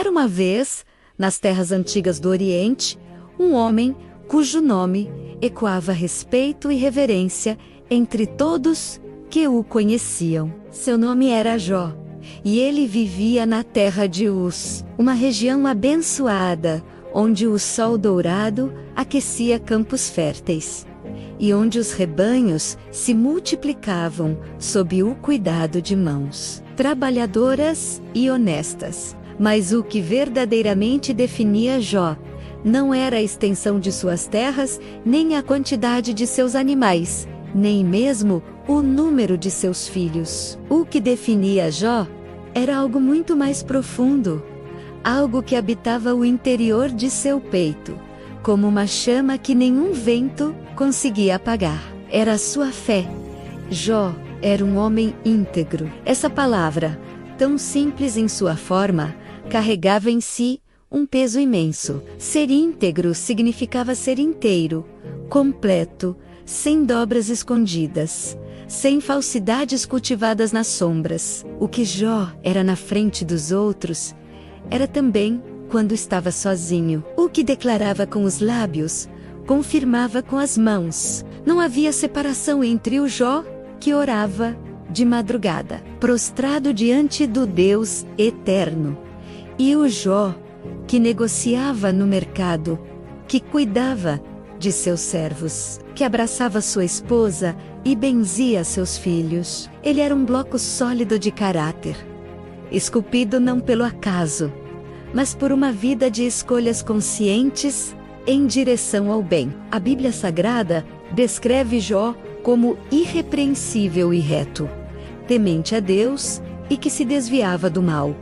Era uma vez, nas terras antigas do Oriente, um homem cujo nome ecoava respeito e reverência entre todos que o conheciam. Seu nome era Jó, e ele vivia na terra de Uz, uma região abençoada, onde o sol dourado aquecia campos férteis, e onde os rebanhos se multiplicavam sob o cuidado de mãos trabalhadoras e honestas. Mas o que verdadeiramente definia Jó não era a extensão de suas terras, nem a quantidade de seus animais, nem mesmo o número de seus filhos. O que definia Jó era algo muito mais profundo, algo que habitava o interior de seu peito, como uma chama que nenhum vento conseguia apagar. Era a sua fé. Jó era um homem íntegro. Essa palavra, tão simples em sua forma, carregava em si um peso imenso. Ser íntegro significava ser inteiro, completo, sem dobras escondidas, sem falsidades cultivadas nas sombras. O que Jó era na frente dos outros, era também quando estava sozinho. O que declarava com os lábios, confirmava com as mãos. Não havia separação entre o Jó, que orava de madrugada, prostrado diante do Deus eterno, e o Jó, que negociava no mercado, que cuidava de seus servos, que abraçava sua esposa e benzia seus filhos. Ele era um bloco sólido de caráter, esculpido não pelo acaso, mas por uma vida de escolhas conscientes em direção ao bem. A Bíblia Sagrada descreve Jó como irrepreensível e reto, temente a Deus e que se desviava do mal.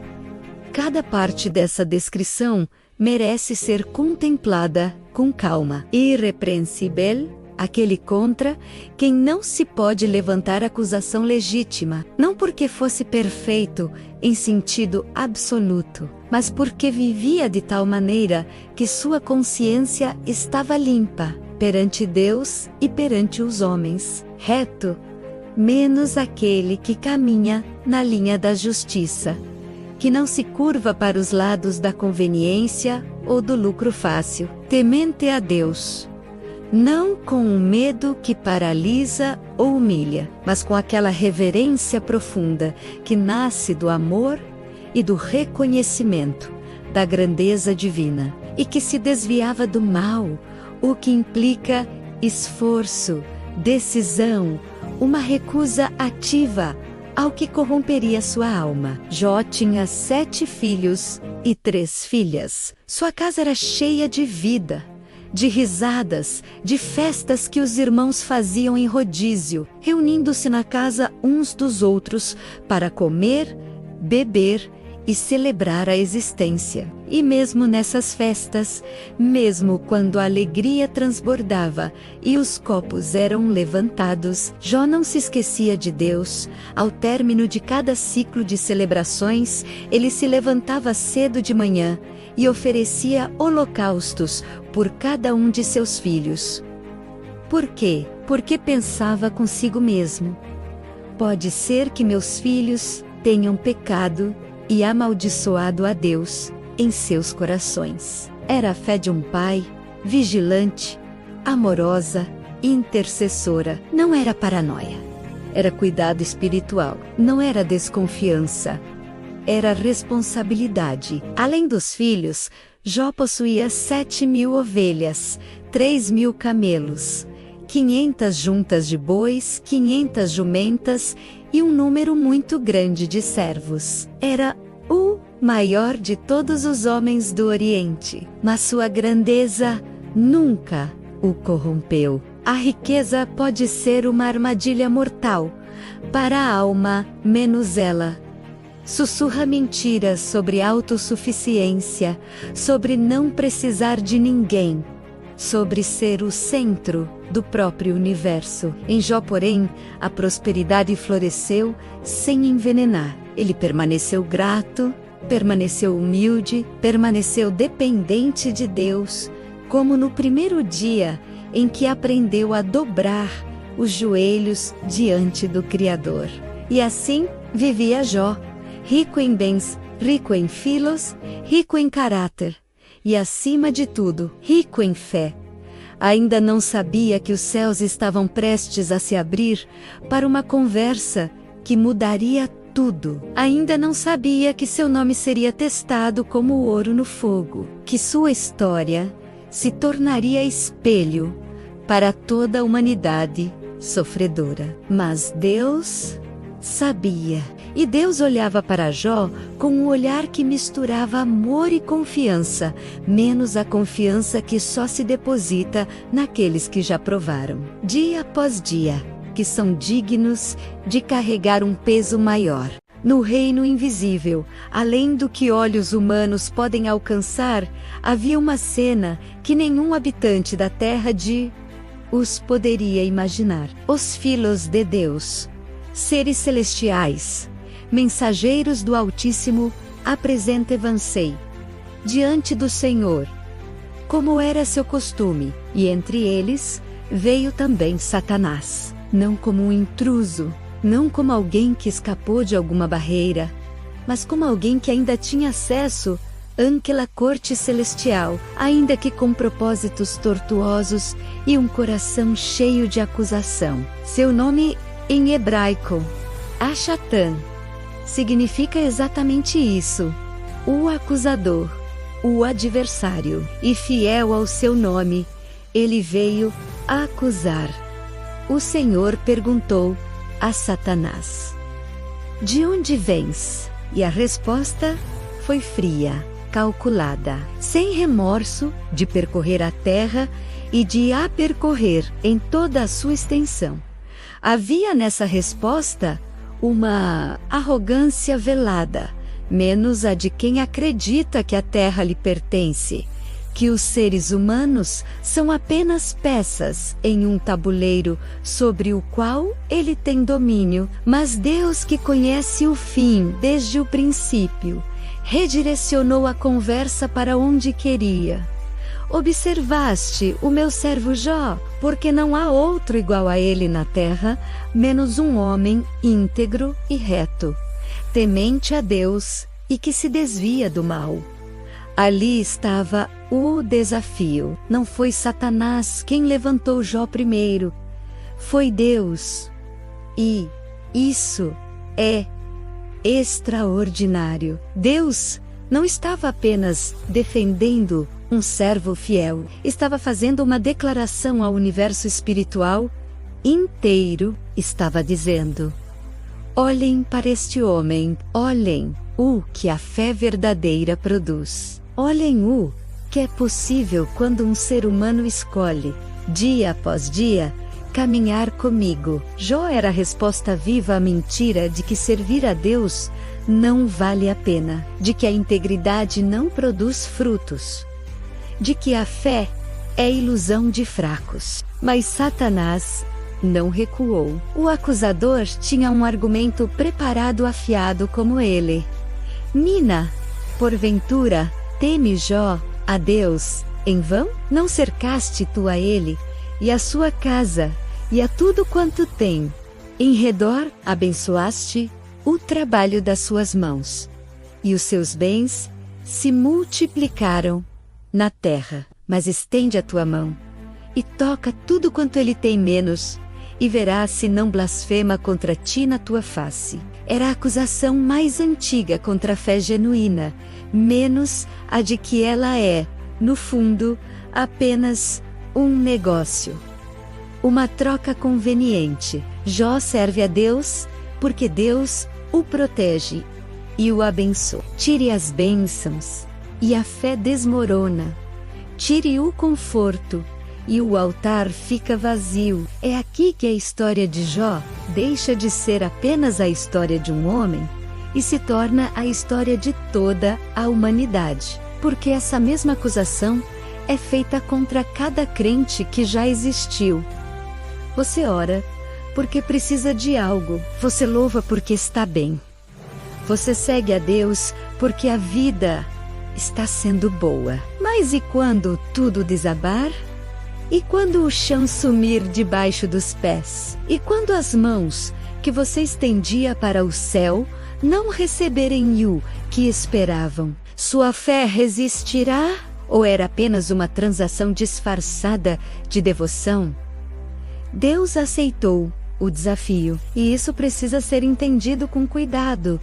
Cada parte dessa descrição merece ser contemplada com calma. Irrepreensível, aquele contra quem não se pode levantar acusação legítima, não porque fosse perfeito em sentido absoluto, mas porque vivia de tal maneira que sua consciência estava limpa perante Deus e perante os homens. Reto, menos aquele que caminha na linha da justiça, que não se curva para os lados da conveniência ou do lucro fácil. Temente a Deus, não com um medo que paralisa ou humilha, mas com aquela reverência profunda que nasce do amor e do reconhecimento da grandeza divina, e que se desviava do mal, o que implica esforço, decisão, uma recusa ativa ao que corromperia sua alma. Jó tinha 7 filhos e 3 filhas. Sua casa era cheia de vida, de risadas, de festas que os irmãos faziam em rodízio, reunindo-se na casa uns dos outros para comer, beber e celebrar a existência. E mesmo nessas festas, mesmo quando a alegria transbordava e os copos eram levantados, Jó não se esquecia de Deus. Ao término de cada ciclo de celebrações, ele se levantava cedo de manhã e oferecia holocaustos por cada um de seus filhos. Por quê? Porque pensava consigo mesmo: pode ser que meus filhos tenham pecado e amaldiçoado a Deus em seus corações. Era a fé de um pai, vigilante, amorosa e intercessora. Não era paranoia. Era cuidado espiritual. Não era desconfiança. Era responsabilidade. Além dos filhos, Jó possuía 7.000 ovelhas, 3.000 camelos, 500 juntas de bois, 500 jumentas e um número muito grande de servos. Era o maior de todos os homens do Oriente, mas sua grandeza nunca o corrompeu. A riqueza pode ser uma armadilha mortal para a alma, menos ela. Sussurra mentiras sobre autossuficiência, sobre não precisar de ninguém, sobre ser o centro do próprio universo. Em Jó, porém, a prosperidade floresceu sem envenenar. Ele permaneceu grato, permaneceu humilde, permaneceu dependente de Deus, como no primeiro dia em que aprendeu a dobrar os joelhos diante do Criador. E assim vivia Jó, rico em bens rico em filos, rico em caráter, e acima de tudo, rico em fé. Ainda não sabia que os céus estavam prestes a se abrir para uma conversa que mudaria tudo. Ainda não sabia que seu nome seria testado como ouro no fogo, que sua história se tornaria espelho para toda a humanidade sofredora. Mas Deus sabia. E Deus olhava para Jó com um olhar que misturava amor e confiança, menos a confiança que só se deposita naqueles que já provaram, dia após dia, que são dignos de carregar um peso maior. No reino invisível, além do que olhos humanos podem alcançar, havia uma cena que nenhum habitante da terra de Uz poderia imaginar. Os filhos de Deus, seres celestiais, mensageiros do Altíssimo, apresentavam-se diante do Senhor, como era seu costume, e entre eles veio também Satanás, não como um intruso, não como alguém que escapou de alguma barreira, mas como alguém que ainda tinha acesso àquela corte celestial, ainda que com propósitos tortuosos e um coração cheio de acusação. Seu nome em hebraico, Ashatan, significa exatamente isso: o acusador, o adversário. E fiel ao seu nome, ele veio acusar. O Senhor perguntou a Satanás: de onde vens? E a resposta foi fria, calculada, sem remorso de percorrer a terra e de a percorrer em toda a sua extensão. Havia nessa resposta uma arrogância velada, menos a de quem acredita que a terra lhe pertence, que os seres humanos são apenas peças em um tabuleiro sobre o qual ele tem domínio, mas Deus, que conhece o fim desde o princípio, redirecionou a conversa para onde queria. Observaste o meu servo Jó, porque não há outro igual a ele na terra, menos um homem íntegro e reto, temente a Deus e que se desvia do mal. Ali estava o desafio. Não foi Satanás quem levantou Jó primeiro, foi Deus. E isso é extraordinário. Deus não estava apenas defendendo um servo fiel, estava fazendo uma declaração ao universo espiritual inteiro, estava dizendo: olhem para este homem, olhem o que a fé verdadeira produz. Olhem o que é possível quando um ser humano escolhe, dia após dia, caminhar comigo. Jó era a resposta viva à mentira de que servir a Deus não vale a pena, de que a integridade não produz frutos, de que a fé é ilusão de fracos. Mas Satanás não recuou. O acusador tinha um argumento preparado, afiado como ele. Mina, porventura, teme Jó a Deus em vão? Não cercaste tu a ele, e a sua casa, e a tudo quanto tem em redor? Abençoaste o trabalho das suas mãos, e os seus bens se multiplicaram na terra. Mas estende a tua mão, e toca tudo quanto ele tem menos, e verás se não blasfema contra ti na tua face. Era a acusação mais antiga contra a fé genuína, menos a de que ela é, no fundo, apenas um negócio, uma troca conveniente. Jó serve a Deus porque Deus o protege e o abençoa. Tire as bênçãos e a fé desmorona. Tire o conforto e o altar fica vazio. É aqui que a história de Jó deixa de ser apenas a história de um homem e se torna a história de toda a humanidade. Porque essa mesma acusação é feita contra cada crente que já existiu. Você ora porque precisa de algo. Você louva porque está bem. Você segue a Deus porque a vida está sendo boa. Mas e quando tudo desabar? E quando o chão sumir debaixo dos pés? E quando as mãos que você estendia para o céu não receberem o que esperavam. Sua fé resistirá? Ou era apenas uma transação disfarçada de devoção? Deus aceitou o desafio, e isso precisa ser entendido com cuidado,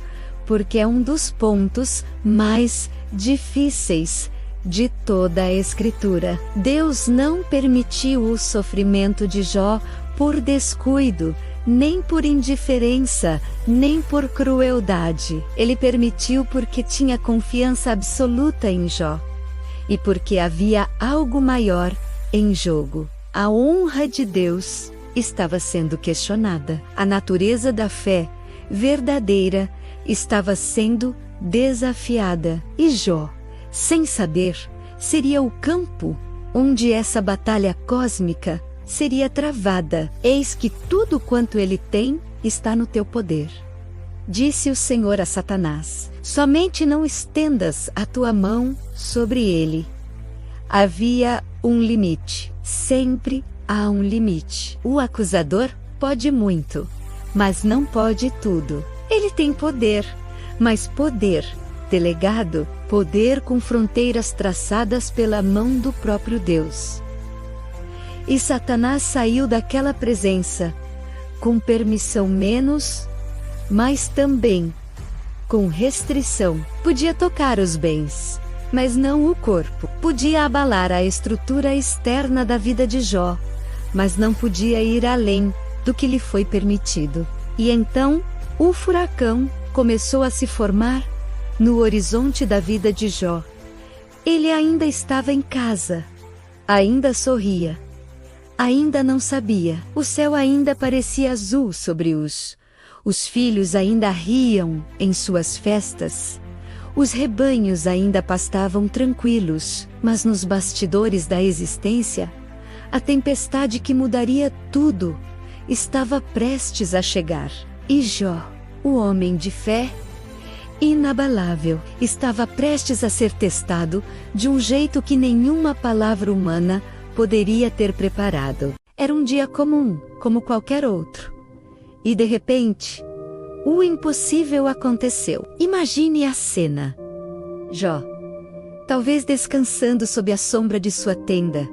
porque é um dos pontos mais difíceis de toda a Escritura. Deus não permitiu o sofrimento de Jó por descuido, nem por indiferença, nem por crueldade. Ele permitiu porque tinha confiança absoluta em Jó, e porque havia algo maior em jogo. A honra de Deus estava sendo questionada. A natureza da fé verdadeira estava sendo desafiada. E Jó, sem saber, seria o campo onde essa batalha cósmica seria travada. Eis que tudo quanto ele tem está no teu poder. Disse o Senhor a Satanás: somente não estendas a tua mão sobre ele. Havia um limite. Sempre há um limite. O acusador pode muito, mas não pode tudo. Ele tem poder, mas poder delegado, poder com fronteiras traçadas pela mão do próprio Deus. E Satanás saiu daquela presença com permissão menos, mas também com restrição. Podia tocar os bens, mas não o corpo. Podia abalar a estrutura externa da vida de Jó, mas não podia ir além do que lhe foi permitido. E então, o furacão começou a se formar no horizonte da vida de Jó. Ele ainda estava em casa, ainda sorria, ainda não sabia. O céu ainda parecia azul sobre os filhos ainda riam em suas festas. Os rebanhos ainda pastavam tranquilos, mas nos bastidores da existência, a tempestade que mudaria tudo estava prestes a chegar. E Jó, o homem de fé inabalável, estava prestes a ser testado de um jeito que nenhuma palavra humana poderia ter preparado. Era um dia comum, como qualquer outro. E de repente, o impossível aconteceu. Imagine a cena. Jó, talvez descansando sob a sombra de sua tenda,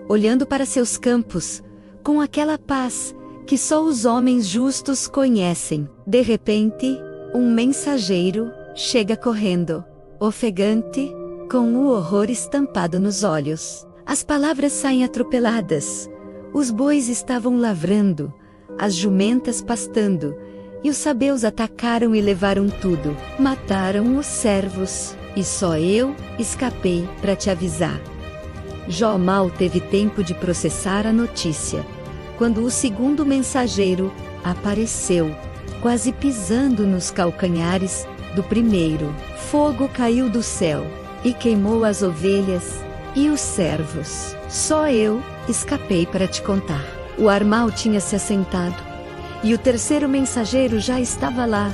olhando para seus campos, com aquela paz que só os homens justos conhecem. De repente, um mensageiro chega correndo, ofegante, com o horror estampado nos olhos. As palavras saem atropeladas. Os bois estavam lavrando, as jumentas pastando, e os sabeus atacaram e levaram tudo. Mataram os servos, e só eu escapei para te avisar. Jó mal teve tempo de processar a notícia, quando o segundo mensageiro apareceu, quase pisando nos calcanhares do primeiro. Fogo caiu do céu, e queimou as ovelhas e os servos. Só eu escapei para te contar. O ar mau tinha se assentado, e o terceiro mensageiro já estava lá,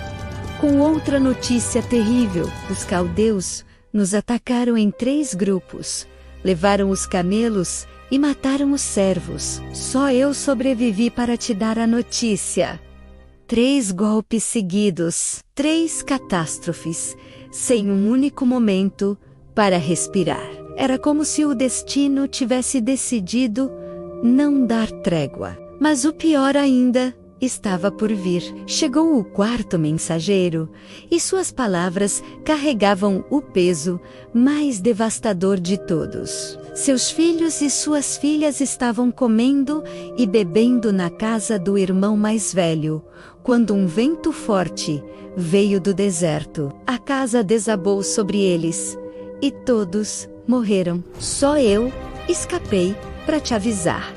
com outra notícia terrível. Os caldeus nos atacaram em 3 grupos, levaram os camelos e mataram os servos. Só eu sobrevivi para te dar a notícia. 3 golpes seguidos, 3 catástrofes, sem um único momento para respirar. Era como se o destino tivesse decidido não dar trégua. Mas o pior ainda estava por vir. Chegou o 4º mensageiro, e suas palavras carregavam o peso mais devastador de todos. Seus filhos e suas filhas estavam comendo e bebendo na casa do irmão mais velho, quando um vento forte veio do deserto. A casa desabou sobre eles, e todos morreram. Só eu escapei para te avisar.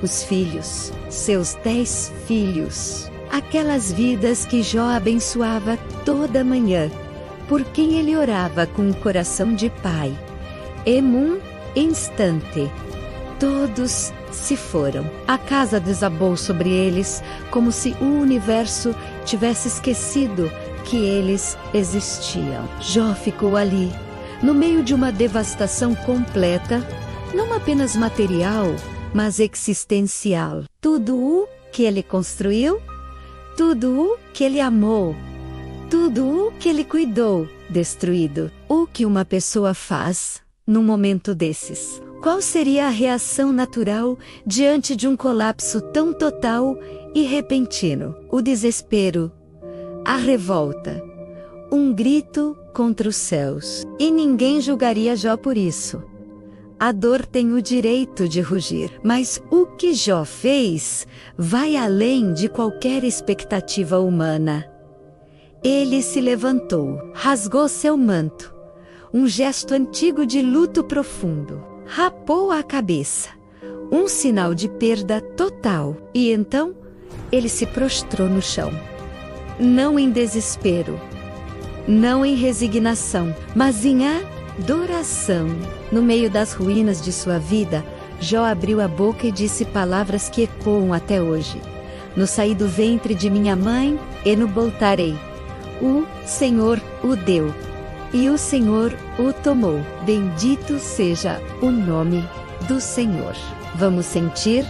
Os filhos, seus 10 filhos, aquelas vidas que Jó abençoava toda manhã, por quem ele orava com o coração de pai. Em um instante, todos se foram. A casa desabou sobre eles, como se o universo tivesse esquecido que eles existiam. Jó ficou ali, no meio de uma devastação completa, não apenas material, mas existencial. Tudo o que ele construiu, tudo o que ele amou, tudo o que ele cuidou, destruído. O que uma pessoa faz num momento desses? Qual seria a reação natural diante de um colapso tão total e repentino? O desespero, a revolta, um grito contra os céus. E ninguém julgaria Jó por isso. A dor tem o direito de rugir, mas o que Jó fez vai além de qualquer expectativa humana. Ele se levantou, rasgou seu manto, um gesto antigo de luto profundo, rapou a cabeça, um sinal de perda total, e então ele se prostrou no chão. Não em desespero, não em resignação, mas em adoração. No meio das ruínas de sua vida, Jó abriu a boca e disse palavras que ecoam até hoje. No saí do ventre de minha mãe, e no voltarei. O Senhor o deu, e o Senhor o tomou. Bendito seja o nome do Senhor. Vamos sentir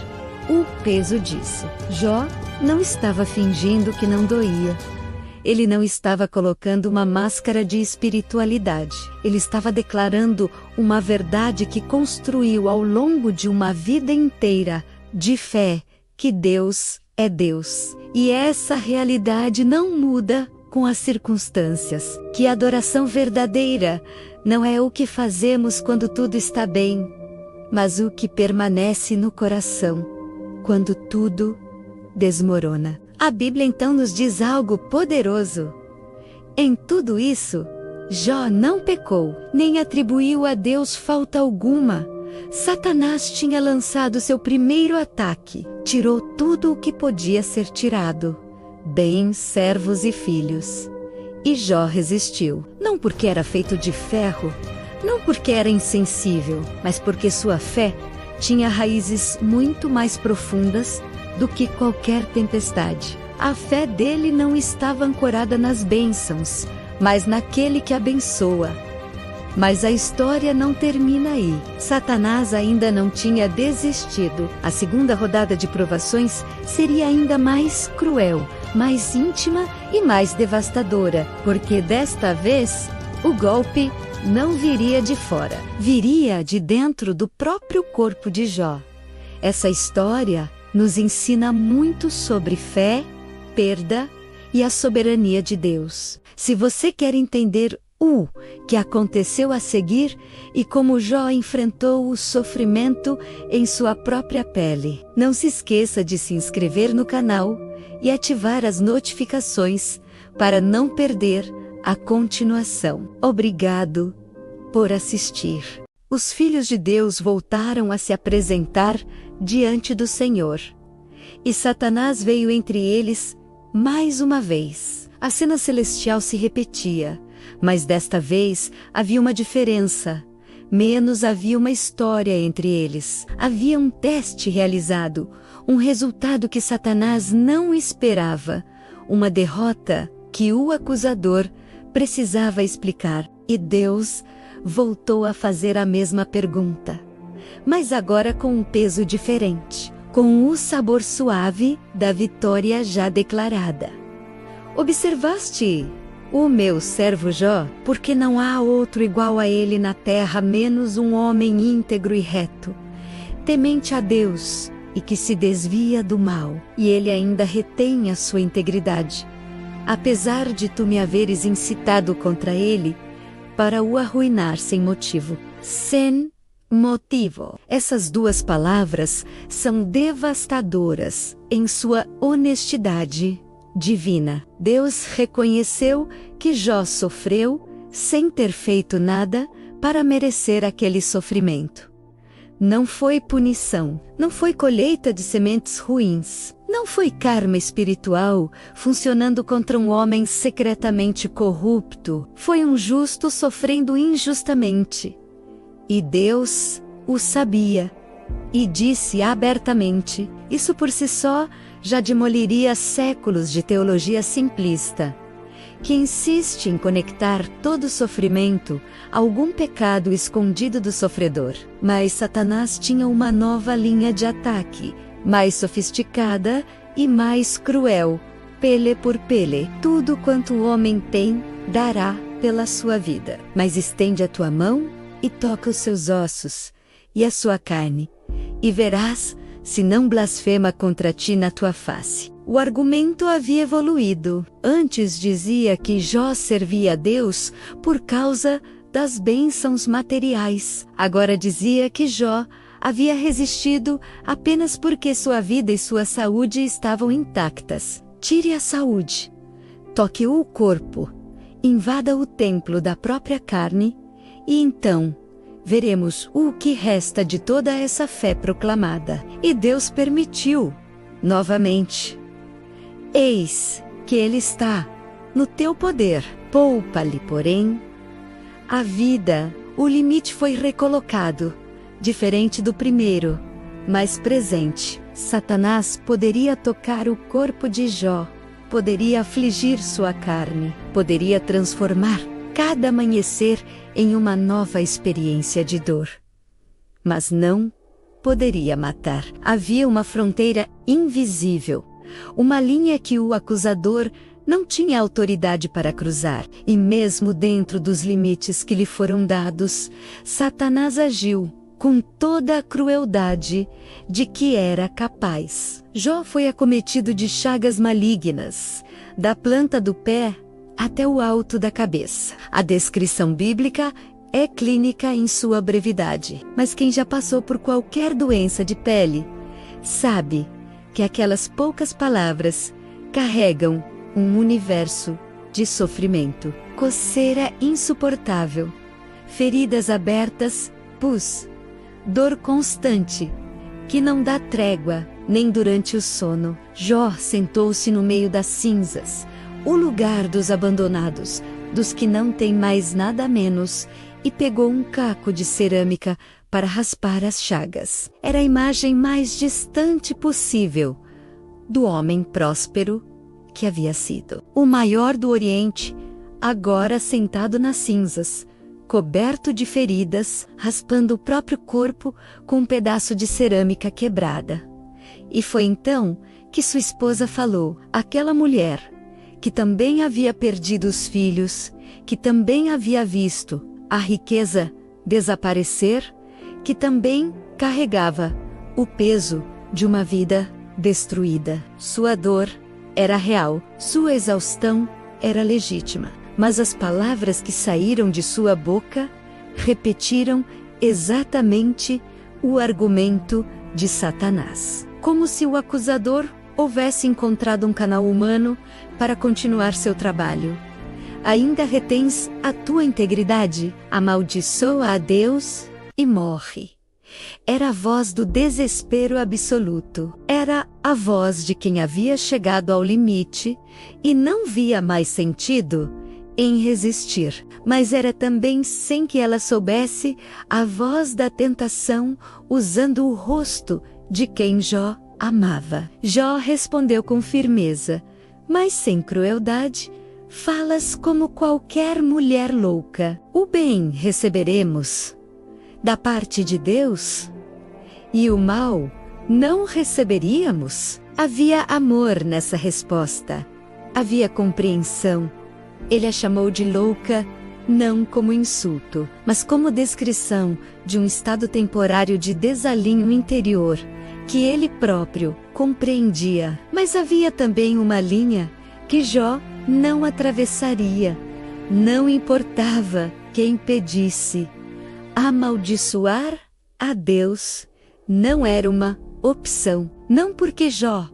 o peso disso. Jó não estava fingindo que não doía. Ele não estava colocando uma máscara de espiritualidade. Ele estava declarando uma verdade que construiu ao longo de uma vida inteira de fé, que Deus é Deus. E essa realidade não muda com as circunstâncias. Que a adoração verdadeira não é o que fazemos quando tudo está bem, mas o que permanece no coração quando tudo desmorona. A Bíblia então nos diz algo poderoso. Em tudo isso, Jó não pecou, nem atribuiu a Deus falta alguma. Satanás tinha lançado seu primeiro ataque, tirou tudo o que podia ser tirado: bens, servos e filhos. E Jó resistiu, não porque era feito de ferro, não porque era insensível, mas porque sua fé tinha raízes muito mais profundas do que qualquer tempestade. A fé dele não estava ancorada nas bênçãos, mas naquele que abençoa. Mas a história não termina aí. Satanás ainda não tinha desistido. A segunda rodada de provações seria ainda mais cruel, mais íntima e mais devastadora, porque desta vez o golpe não viria de fora, viria de dentro do próprio corpo de Jó. Essa história nos ensina muito sobre fé, perda e a soberania de Deus. Se você quer entender o que aconteceu a seguir e como Jó enfrentou o sofrimento em sua própria pele, não se esqueça de se inscrever no canal e ativar as notificações para não perder a continuação. Obrigado por assistir. Os filhos de Deus voltaram a se apresentar diante do Senhor, e Satanás veio entre eles mais uma vez. A cena celestial se repetia, mas desta vez havia uma diferença. Menos havia uma história entre eles. Havia um teste realizado, um resultado que Satanás não esperava, uma derrota que o acusador precisava explicar. E Deus voltou a fazer a mesma pergunta, mas agora com um peso diferente, com o sabor suave da vitória já declarada. Observaste o meu servo Jó? Porque não há outro igual a ele na terra, menos um homem íntegro e reto, temente a Deus e que se desvia do mal, e ele ainda retém a sua integridade, apesar de tu me haveres incitado contra ele para o arruinar sem motivo. Sem motivo. Essas duas palavras são devastadoras em sua honestidade divina. Deus reconheceu que Jó sofreu sem ter feito nada para merecer aquele sofrimento. Não foi punição, não foi colheita de sementes ruins, não foi karma espiritual funcionando contra um homem secretamente corrupto. Foi um justo sofrendo injustamente. E Deus o sabia e disse abertamente. Isso por si só já demoliria séculos de teologia simplista, que insiste em conectar todo sofrimento a algum pecado escondido do sofredor. Mas Satanás tinha uma nova linha de ataque, mais sofisticada e mais cruel, pele por pele, tudo quanto o homem tem, dará pela sua vida. Mas estende a tua mão e toca os seus ossos e a sua carne, e verás se não blasfema contra ti na tua face. O argumento havia evoluído. Antes dizia que Jó servia a Deus por causa das bênçãos materiais. Agora dizia que Jó havia resistido apenas porque sua vida e sua saúde estavam intactas. Tire a saúde, toque o corpo, invada o templo da própria carne, e então veremos o que resta de toda essa fé proclamada. E Deus permitiu, novamente. Eis que Ele está no teu poder. Poupa-lhe, porém, a vida. O limite foi recolocado, diferente do primeiro, mas presente. Satanás poderia tocar o corpo de Jó, poderia afligir sua carne, poderia transformar cada amanhecer em uma nova experiência de dor. Mas não poderia matar. Havia uma fronteira invisível, uma linha que o acusador não tinha autoridade para cruzar. E mesmo dentro dos limites que lhe foram dados, Satanás agiu com toda a crueldade de que era capaz. Jó foi acometido de chagas malignas, da planta do pé até o alto da cabeça. A descrição bíblica é clínica em sua brevidade, mas quem já passou por qualquer doença de pele sabe que aquelas poucas palavras carregam um universo de sofrimento. Coceira insuportável, feridas abertas, pus, dor constante, que não dá trégua, nem durante o sono. Jó sentou-se no meio das cinzas, o lugar dos abandonados, dos que não têm mais nada menos, e pegou um caco de cerâmica para raspar as chagas. Era a imagem mais distante possível do homem próspero que havia sido. O maior do Oriente, agora sentado nas cinzas, coberto de feridas, raspando o próprio corpo com um pedaço de cerâmica quebrada. E foi então que sua esposa falou, aquela mulher, que também havia perdido os filhos, que também havia visto a riqueza desaparecer, que também carregava o peso de uma vida destruída. Sua dor era real, sua exaustão era legítima, mas as palavras que saíram de sua boca repetiram exatamente o argumento de Satanás. Como se o acusador houvesse encontrado um canal humano para continuar seu trabalho. Ainda retens a tua integridade? Amaldiçoa a Deus e morre. Era a voz do desespero absoluto. Era a voz de quem havia chegado ao limite e não via mais sentido em resistir. Mas era também, sem que ela soubesse, a voz da tentação usando o rosto de quem Jó amava. Jó respondeu com firmeza, mas sem crueldade. Falas como qualquer mulher louca. O bem receberemos da parte de Deus, e o mal não receberíamos? Havia amor nessa resposta. Havia compreensão. Ele a chamou de louca, não como insulto, mas como descrição de um estado temporário de desalinho interior, que ele próprio compreendia. Mas havia também uma linha que Jó não atravessaria. Não importava quem pedisse. Amaldiçoar a Deus não era uma opção. Não porque Jó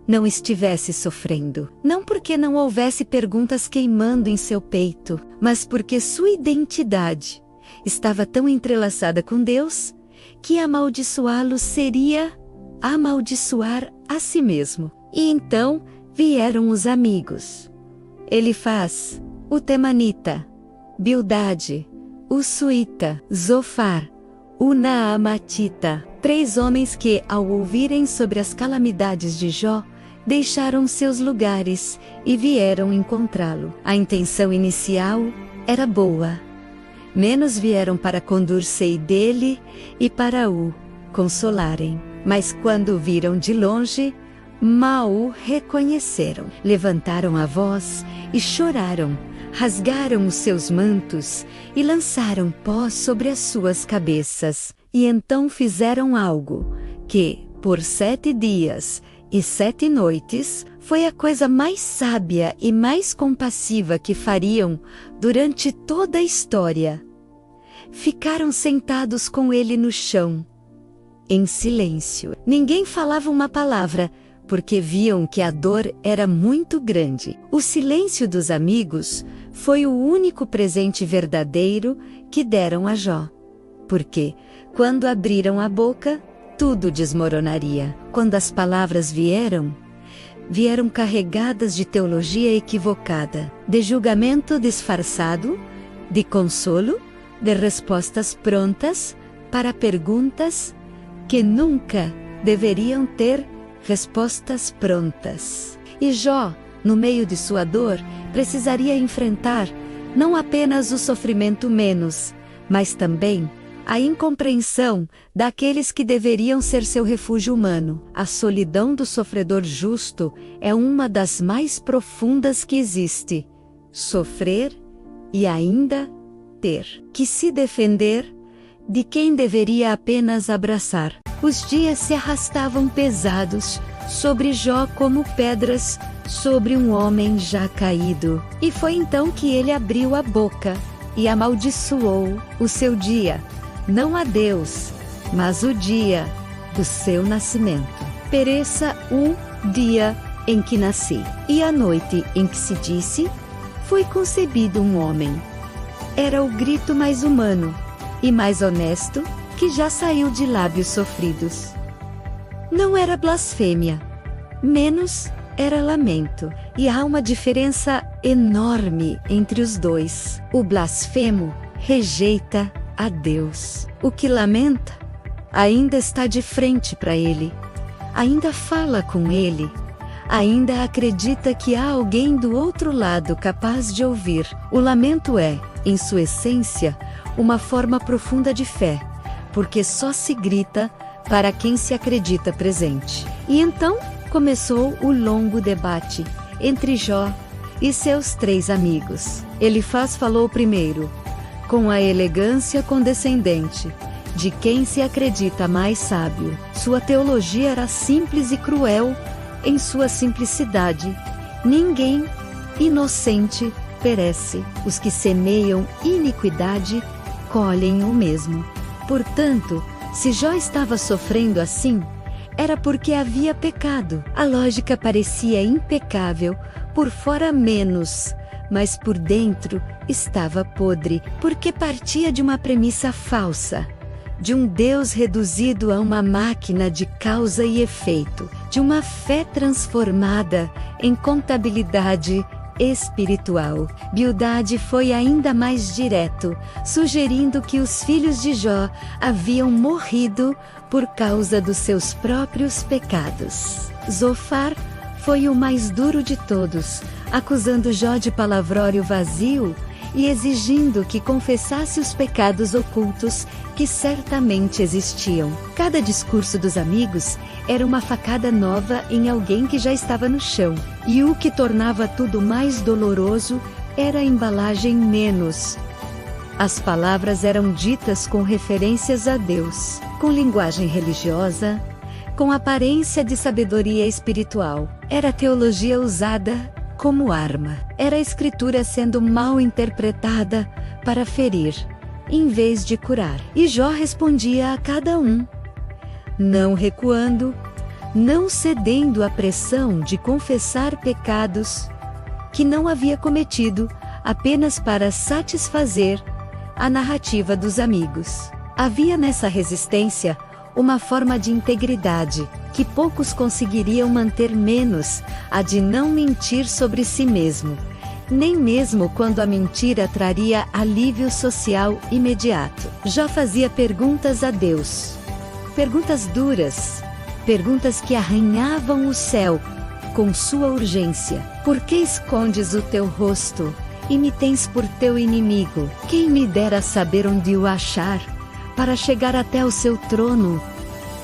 não estivesse sofrendo, não porque não houvesse perguntas queimando em seu peito, mas porque sua identidade estava tão entrelaçada com Deus que amaldiçoá-lo seria amaldiçoar a si mesmo. E então vieram os amigos. Elifaz, o Temanita, Bildade, o Suíta, Zofar, o Naamatita, 3 homens que, ao ouvirem sobre as calamidades de Jó, deixaram seus lugares e vieram encontrá-lo. A intenção inicial era boa. Menos vieram para conduzir dele e para o consolarem. Mas quando o viram de longe, mal o reconheceram. Levantaram a voz e choraram, rasgaram os seus mantos e lançaram pó sobre as suas cabeças. E então fizeram algo que, por 7 dias e 7 noites, foi a coisa mais sábia e mais compassiva que fariam durante toda a história. Ficaram sentados com ele no chão, em silêncio. Ninguém falava uma palavra, porque viam que a dor era muito grande. O silêncio dos amigos foi o único presente verdadeiro que deram a Jó. Porque, quando abriram a boca, tudo desmoronaria. Quando as palavras vieram carregadas de teologia equivocada, de julgamento disfarçado, de consolo, de respostas prontas para perguntas que nunca deveriam ter respostas prontas. E Jó, no meio de sua dor, precisaria enfrentar não apenas o sofrimento menos, mas também a incompreensão daqueles que deveriam ser seu refúgio humano. A solidão do sofredor justo é uma das mais profundas que existe. Sofrer e ainda ter que se defender de quem deveria apenas abraçar. Os dias se arrastavam pesados sobre Jó como pedras sobre um homem já caído. E foi então que ele abriu a boca e amaldiçoou o seu dia. Não a Deus, mas o dia do seu nascimento. Pereça o dia em que nasci, e a noite em que se disse, foi concebido um homem. Era o grito mais humano e mais honesto que já saiu de lábios sofridos. Não era blasfêmia, menos era lamento, e há uma diferença enorme entre os dois. O blasfemo rejeita a Deus. O que lamenta ainda está de frente para ele, ainda fala com ele, ainda acredita que há alguém do outro lado capaz de ouvir. O lamento é, em sua essência, uma forma profunda de fé, porque só se grita para quem se acredita presente. E então começou o longo debate entre Jó e seus 3 amigos. Elifaz falou primeiro, com a elegância condescendente de quem se acredita mais sábio. Sua teologia era simples e cruel em sua simplicidade. Ninguém inocente perece. Os que semeiam iniquidade colhem o mesmo. Portanto, se Jó estava sofrendo assim, era porque havia pecado. A lógica parecia impecável, por fora menos, mas por dentro estava podre, porque partia de uma premissa falsa, de um Deus reduzido a uma máquina de causa e efeito, de uma fé transformada em contabilidade espiritual. Bildade foi ainda mais direto, sugerindo que os filhos de Jó haviam morrido por causa dos seus próprios pecados. Zofar foi o mais duro de todos, acusando Jó de palavrório vazio e exigindo que confessasse os pecados ocultos que certamente existiam. Cada discurso dos amigos era uma facada nova em alguém que já estava no chão, e o que tornava tudo mais doloroso era a embalagem menos. As palavras eram ditas com referências a Deus, com linguagem religiosa, com aparência de sabedoria espiritual. Era a teologia usada como arma. Era a escritura sendo mal interpretada para ferir, em vez de curar. E Jó respondia a cada um, não recuando, não cedendo à pressão de confessar pecados que não havia cometido, apenas para satisfazer a narrativa dos amigos. Havia nessa resistência uma forma de integridade que poucos conseguiriam manter, menos a de não mentir sobre si mesmo, nem mesmo quando a mentira traria alívio social imediato. Jó fazia perguntas a Deus, perguntas duras, perguntas que arranhavam o céu com sua urgência. Por que escondes o teu rosto e me tens por teu inimigo? Quem me dera saber onde o achar, para chegar até o seu trono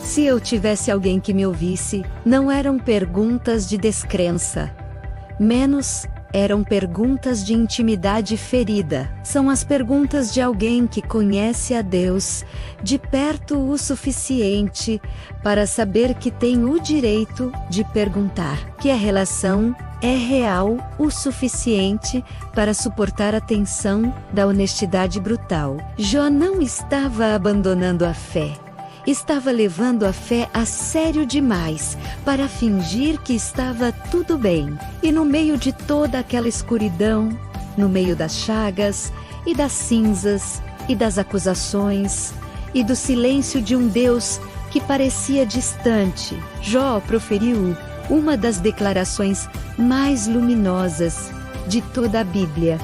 Se eu tivesse alguém que me ouvisse, não eram perguntas de descrença. Menos eram perguntas de intimidade ferida. São as perguntas de alguém que conhece a Deus de perto o suficiente para saber que tem o direito de perguntar, que a relação é real o suficiente para suportar a tensão da honestidade brutal. Jó não estava abandonando a fé. Estava levando a fé a sério demais para fingir que estava tudo bem. E no meio de toda aquela escuridão, no meio das chagas e das cinzas e das acusações e do silêncio de um Deus que parecia distante, Jó proferiu uma das declarações mais luminosas de toda a Bíblia.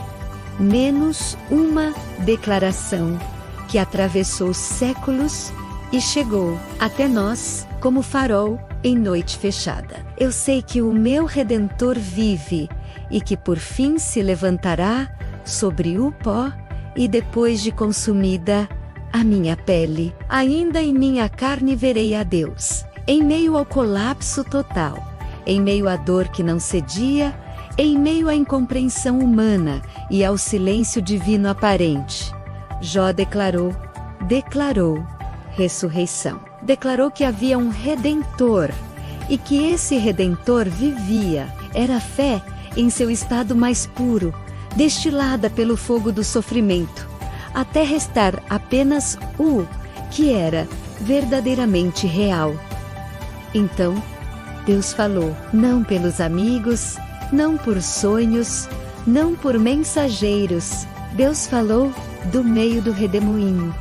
Menos uma declaração que atravessou séculos e chegou até nós como farol em noite fechada. Eu sei que o meu Redentor vive e que por fim se levantará sobre o pó e depois de consumida a minha pele, ainda em minha carne verei a Deus. Em meio ao colapso total, em meio à dor que não cedia, em meio à incompreensão humana e ao silêncio divino aparente, Jó declarou ressurreição. Declarou que havia um Redentor e que esse Redentor vivia. Era fé em seu estado mais puro, destilada pelo fogo do sofrimento, até restar apenas o que era verdadeiramente real. Então, Deus falou, não pelos amigos, não por sonhos, não por mensageiros. Deus falou do meio do redemoinho,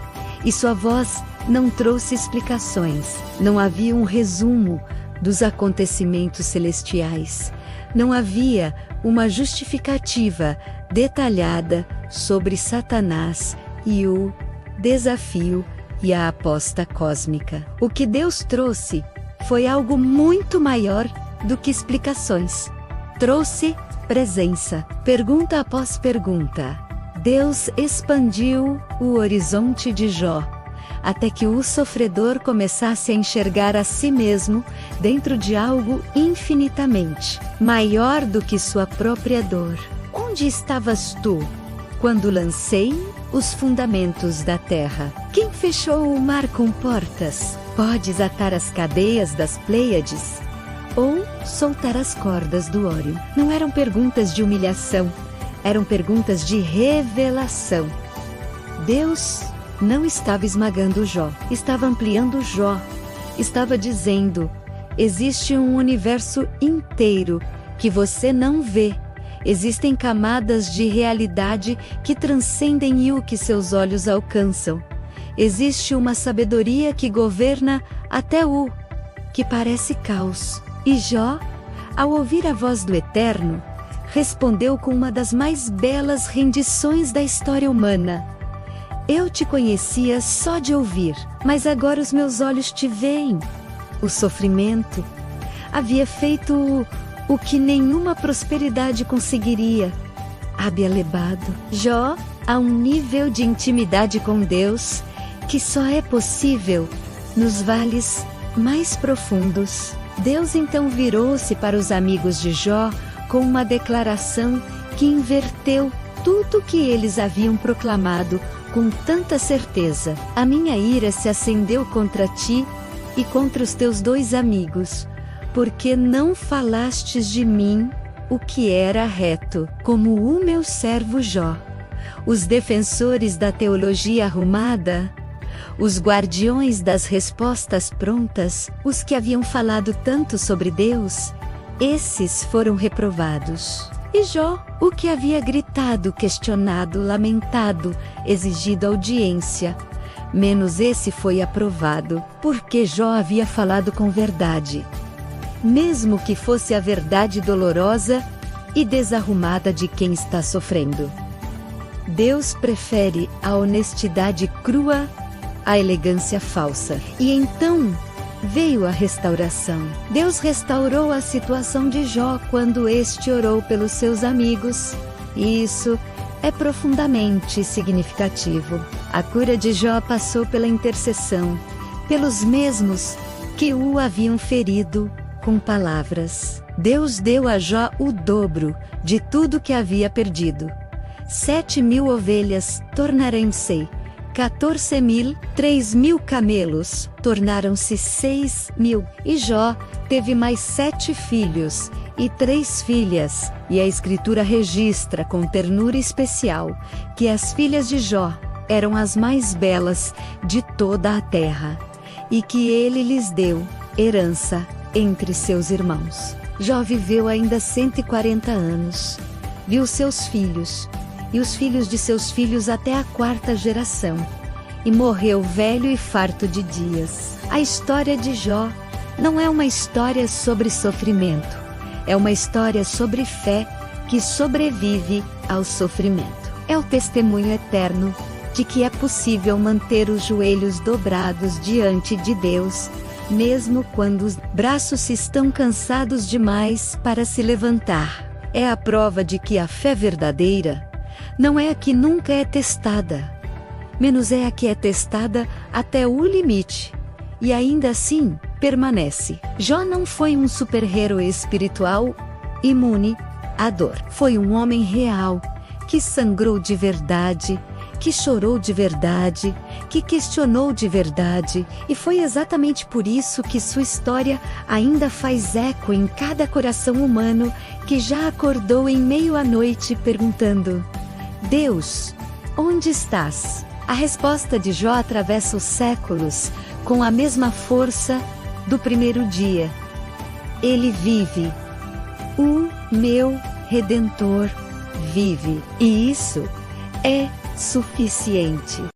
e sua voz não trouxe explicações. Não havia um resumo dos acontecimentos celestiais. Não havia uma justificativa detalhada sobre Satanás e o desafio e a aposta cósmica. O que Deus trouxe foi algo muito maior do que explicações. Trouxe presença. Pergunta após pergunta. Deus expandiu o horizonte de Jó, até que o sofredor começasse a enxergar a si mesmo dentro de algo infinitamente maior do que sua própria dor. Onde estavas tu quando lancei os fundamentos da terra? Quem fechou o mar com portas? Podes atar as cadeias das Pleiades ou soltar as cordas do Órion. Não eram perguntas de humilhação, eram perguntas de revelação. Deus não estava esmagando Jó, estava ampliando Jó, estava dizendo, existe um universo inteiro que você não vê, existem camadas de realidade que transcendem o que seus olhos alcançam, existe uma sabedoria que governa até o que parece caos. E Jó, ao ouvir a voz do Eterno, respondeu com uma das mais belas rendições da história humana. Eu te conhecia só de ouvir, mas agora os meus olhos te veem. O sofrimento havia feito o que nenhuma prosperidade conseguiria. Havia levado Jó a um nível de intimidade com Deus que só é possível nos vales mais profundos. Deus então virou-se para os amigos de Jó com uma declaração que inverteu tudo que eles haviam proclamado com tanta certeza. A minha ira se acendeu contra ti e contra os teus dois amigos, porque não falastes de mim o que era reto, como o meu servo Jó. Os defensores da teologia arrumada, os guardiões das respostas prontas, os que haviam falado tanto sobre Deus, esses foram reprovados. E Jó, o que havia gritado, questionado, lamentado, exigido audiência, menos esse foi aprovado, porque Jó havia falado com verdade, mesmo que fosse a verdade dolorosa e desarrumada de quem está sofrendo. Deus prefere a honestidade crua à elegância falsa. E então veio a restauração. Deus restaurou a situação de Jó quando este orou pelos seus amigos. E isso é profundamente significativo. A cura de Jó passou pela intercessão, pelos mesmos que o haviam ferido com palavras. Deus deu a Jó o dobro de tudo que havia perdido. 7.000 ovelhas tornaram-se 14.000, 3.000 camelos tornaram-se 6.000. E Jó teve mais 7 filhos e 3 filhas, e a Escritura registra com ternura especial que as filhas de Jó eram as mais belas de toda a terra, e que ele lhes deu herança entre seus irmãos. Jó viveu ainda 140 anos, viu seus filhos e os filhos de seus filhos até a 4ª geração, e morreu velho e farto de dias. A história de Jó não é uma história sobre sofrimento, é uma história sobre fé que sobrevive ao sofrimento. É o testemunho eterno de que é possível manter os joelhos dobrados diante de Deus, mesmo quando os braços estão cansados demais para se levantar. É a prova de que a fé verdadeira não é a que nunca é testada, menos é a que é testada até o limite, e ainda assim permanece. Jó não foi um super-herói espiritual imune à dor. Foi um homem real, que sangrou de verdade, que chorou de verdade, que questionou de verdade, e foi exatamente por isso que sua história ainda faz eco em cada coração humano que já acordou em meio à noite perguntando: Deus, onde estás? A resposta de Jó atravessa os séculos com a mesma força do primeiro dia. Ele vive. O meu Redentor vive. E isso é suficiente.